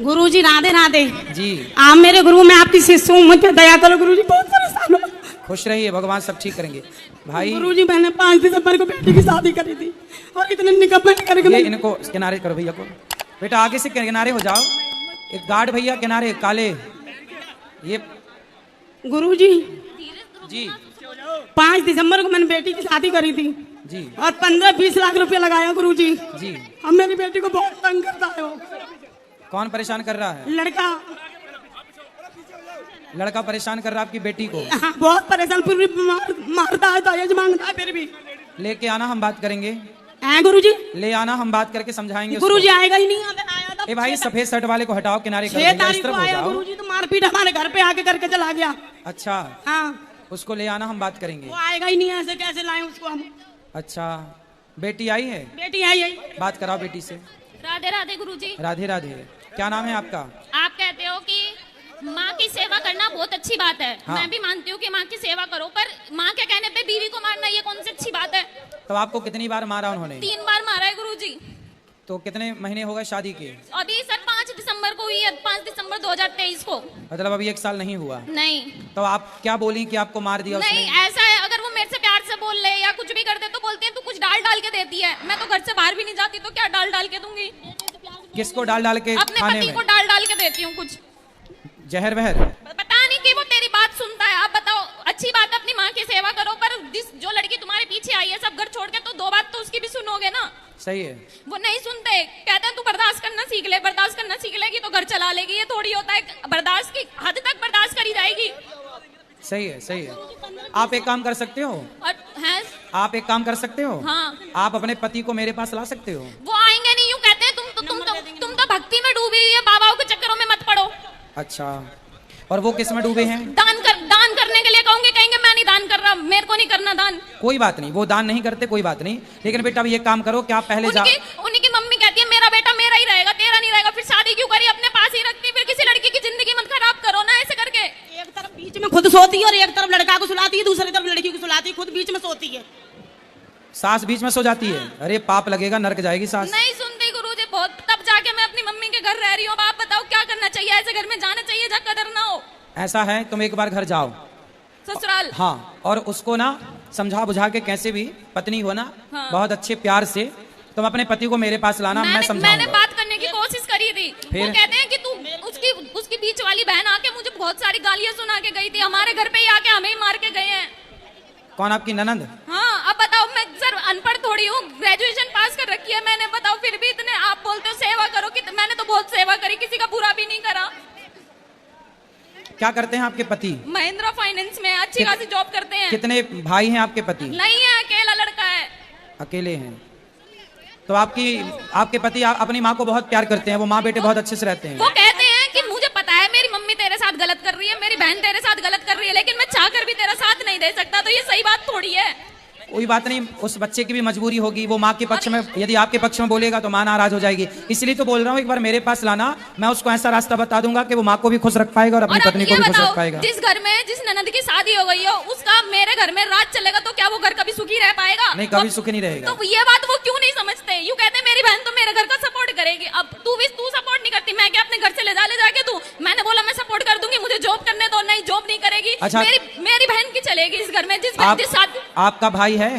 गुरुजी राधे राधे जी। आप मेरे गुरु, मैं आपकी शिष्य हूँ, मुझ पे दया करो गुरुजी, बहुत परेशान हूँ। खुश रहिए, भगवान सब ठीक करेंगे। भाई गुरुजी मैंने 5 दिसंबर को बेटी की शादी करी थी और इतने निकम्मे करके ये इनको किनारे करो भैया को, बेटा आगे से किनारे हो जाओ। एक गार्ड भैया किनारे काले, ये गुरुजी जी 5 दिसंबर को मैंने बेटी की शादी करी थी जी और 15-20 लाख रुपया लगाया गुरुजी। जी। अब मेरी बेटी को बहुत तंग करता है वो कौन परेशान कर रहा है? लड़का। लड़का परेशान कर रहा है आपकी बेटी को? हाँ, बहुत परेशान, फिर भी मारता है, दहेज मांगता है, फिर भी। लेके आना, हम बात करेंगे। हैं गुरुजी? ले आना, हम बात करके समझाएंगे। गुरुजी आएगा ही नहीं, आया था। ए भाई सफेद शर्ट वाले को हटाओ, किनारे करो। 6 तारीख को आया गुरुजी, तो मारपीट हमारे घर पे आके करके चला गया। अच्छा हाँ, उसको ले आना, हम बात करेंगे। वो आएगा ही नहीं, ऐसे कैसे लाएं उसको हम? अच्छा बेटी आई है? बेटी आई है। बात कराओ बेटी से। राधे राधे गुरुजी। राधे राधे। क्या नाम है आपका? आप कहते हो कि माँ की सेवा करना बहुत अच्छी बात है। हाँ। मैं भी मानती हूँ कि माँ की सेवा करो, पर माँ के कहने पे बीवी को मारना ये कौन सी अच्छी बात है? तो आपको कितनी बार मारा उन्होंने? 3 बार मारा है गुरुजी। तो कितने महीने हो गए शादी के? अभी सर 5 दिसंबर को हुई है, 5 दिसंबर 2023 को। मतलब अभी 1 साल नहीं हुआ? नहीं तो आप क्या बोली कि आपको मार दिया नहीं, उसने? ऐसा है, अगर वो मेरे से प्यार से बोल ले या कुछ भी कर दे तो बोलते हैं तू कुछ डाल डाल के देती है। मैं तो घर से बाहर भी नहीं जाती, तो क्या डाल डाल के दूंगी? किसको डाल डाल के? अपने खाने पति में को डाल डाल के देती हूँ कुछ। जहर वहर? पता नहीं कि वो तेरी बात सुनता है। आप बताओ, अच्छी बात है अपनी माँ की सेवा करो, पर जो लड़की तुम्हारे पीछे आई है सब घर छोड़ के, तो 2 बात तो उसकी भी सुनोगे ना। सही है। वो नहीं सुनते, कहते हैं तू बर्दाश्त करना सीख ले, बर्दाश्त करना सीख लेगी तो घर चला लेगी। ये थोड़ी होता है, बर्दाश्त की हद तक बर्दाश्त करी जाएगी। सही है, सही है। आप एक काम कर सकते हो? और हैं? आप एक काम कर सकते हो? हाँ। आप अपने पति को मेरे पास ला सकते हो? वो आएंगे नहीं, यूं कहते हैं तुम तो भक्ति में डूबी हुई है, बाबाओं के चक्करों में मत पड़ो। अच्छा, और वो किस में डूबे हैं? दान करने के लिए कहूंगे, कहेंगे मैं नहीं दान कर रहा, मेरे को नहीं करना दान। कोई बात नहीं, वो दान नहीं करते, कोई बात नहीं। लेकिन बेटा अभी एक काम करो कि आप पहले जाओ। उनकी मम्मी कहती है मेरा बेटा मेरा ही रहेगा, तेरा नहीं रहेगा। फिर शादी क्यों करी, अपने पास ही रखती, फिर किसी लड़की की जिंदगी मत खराब करो ना ऐसे करके। एक तरफ बीच में खुद सोती है और एक तरफ लड़का को सुलाती है, दूसरी तरफ लड़की को सुलाती है, खुद बीच में सोती है। सास बीच में सो जाती है? अरे पाप लगेगा, नरक जाएगी सास। नहीं सुनती गुरुजी, बहुत तब जाके मैं अपनी मम्मी के घर रह रही हूँ। आप बताओ क्या करना चाहिए? ऐसे घर में जाना चाहिए जहाँ कदर ना हो। ऐसा है, तुम एक बार घर जाओ ससुराल। हाँ, और उसको ना समझा बुझा के, कैसे भी पत्नी हो ना, हाँ। बहुत अच्छे प्यार से तुम अपने पति को मेरे पास लाना, मैं मैंने समझाऊंगा। बात करने की कोशिश करी थी। फिर? वो कहते हैं कि तू उसकी बीच वाली बहन आके मुझे बहुत सारी गालियां सुना के गई थी, हमारे घर पे ही आके हमें ही मार के गए हैं। कौन, आपकी ननंद? हाँ, अब बताओ, मैं सर अनपढ़ थोड़ी हूँ, ग्रेजुएशन पास कर रखी है मैंने, बताओ फिर भी इतने आप बोलते हो सेवा करो। कि मैंने तो बहुत सेवा करी, किसी का बुरा भी नहीं करा। क्या करते हैं आपके पति? महिंद्रा फाइनेंस में अच्छी खासी जॉब करते हैं। कितने भाई हैं आपके पति? नहीं है, अकेला लड़का है। अकेले हैं? तो आपके पति अपनी माँ को बहुत प्यार करते हैं, वो माँ बेटे बहुत अच्छे से रहते हैं। वो कहते हैं कि मुझे पता है मेरी मम्मी तेरे साथ गलत कर रही है, मेरी बहन तेरे साथ गलत कर रही है, लेकिन मैं चाहकर भी तेरा साथ नहीं दे सकता। तो ये सही बात थोड़ी है। कोई बात नहीं, उस बच्चे की भी मजबूरी होगी। वो माँ के पक्ष में, यदि आपके पक्ष में बोलेगा तो माँ नाराज हो जाएगी। इसलिए तो बोल रहा हूँ, एक बार मेरे पास लाना, मैं उसको ऐसा रास्ता बता दूंगा कि वो माँ को भी खुश रख पाएगा और अपनी पत्नी को भी खुश रख पाएगा। जिस घर में जिस ननद की शादी हो गई हो, उसका मेरे घर में राज चलेगा, तो क्या वो घर कभी सुखी रह पाएगा? नहीं, कभी सुखी नहीं रहेगा। तो ये बात वो क्यों नहीं समझते? यूं कहते हैं मेरी बहन तो मेरे घर का सपोर्ट करेगी। अब तू सपोर्ट नहीं करती, मैं क्या अपने घर से ले जाके तू? मैंने बोला मैं सपोर्ट कर दूंगी, मुझे जॉब करने दो। नहीं, जॉब नहीं करेगी। अच्छा, मेरी बहन की चलेगी इस घर में। जिस शादी। आपका भाई है?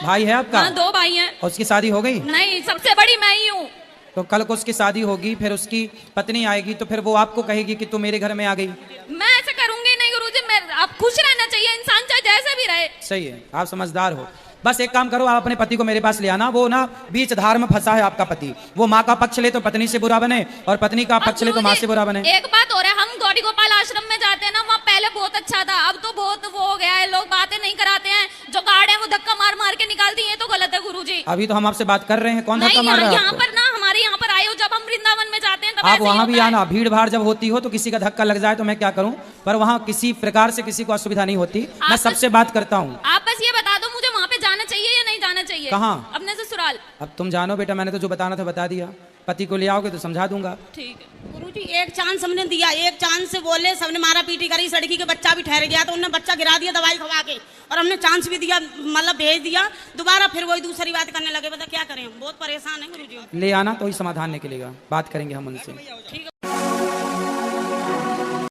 भाई है आपका? हाँ, 2 भाई हैं। और उसकी शादी हो गई? नहीं, सबसे बड़ी मैं ही हूँ। तो कल को उसकी शादी होगी, फिर उसकी पत्नी आएगी, तो फिर वो आपको कहेगी कि तू मेरे घर में आ गई। मैं ऐसा करूंगी नहीं गुरुजी। आप खुश रहना चाहिए, इंसान चाहे जैसे भी रहे। सही है, आप समझदार हो। बस एक काम करो, आप अपने पति को मेरे पास ले आना। वो ना बीच धार में फंसा है आपका पति। वो माँ का पक्ष ले तो पत्नी से बुरा बने, और पत्नी का पक्ष ले तो माँ से बुरा बने। एक बात और है, हम गौरी गोपाल आश्रम में जाते हैं ना, वहाँ पहले बहुत अच्छा था, अब तो बहुत वो हो गया है, लोग बातें नहीं कराते हैं। जो गार्ड है वो धक्का मार मार के निकाल दिए, तो गलत है गुरुजी। अभी तो हम आपसे बात कर रहे हैं, कौन धक्का मार रहा है? यहाँ पर ना, हमारे यहाँ पर आए हो जब हम वृंदावन में जाते हैं, तब आप वहाँ भी आना। भीड़ भाड़ जब होती हो तो किसी का धक्का लग जाए तो मैं क्या करूँ, पर वहाँ किसी प्रकार से किसी को असुविधा नहीं होती। मैं सबसे बात करता हूँ। आप बस ये बता दो मुझे वहाँ पे जाना चाहिए या नहीं जाना चाहिए? कहाँ? अपने ससुराल। अब तुम जानो बेटा, मैंने तो जो बताना था बता दिया। पति को ले आओगे तो समझा दूंगा। ठीक है गुरुजी, एक चांस हमने दिया, एक चांस से बोले, सबने मारा पीटी करी, इस लड़की के बच्चा भी ठहर गया, तो उन्होंने बच्चा गिरा दिया दवाई खवा के, और हमने चांस भी दिया, मतलब भेज दिया दोबारा, फिर वही दूसरी बात करने लगे। बता क्या करें, हम बहुत परेशान है गुरुजी। ले आना तो ही समाधान निकलेगा, बात करेंगे हम उनसे। ठीक है।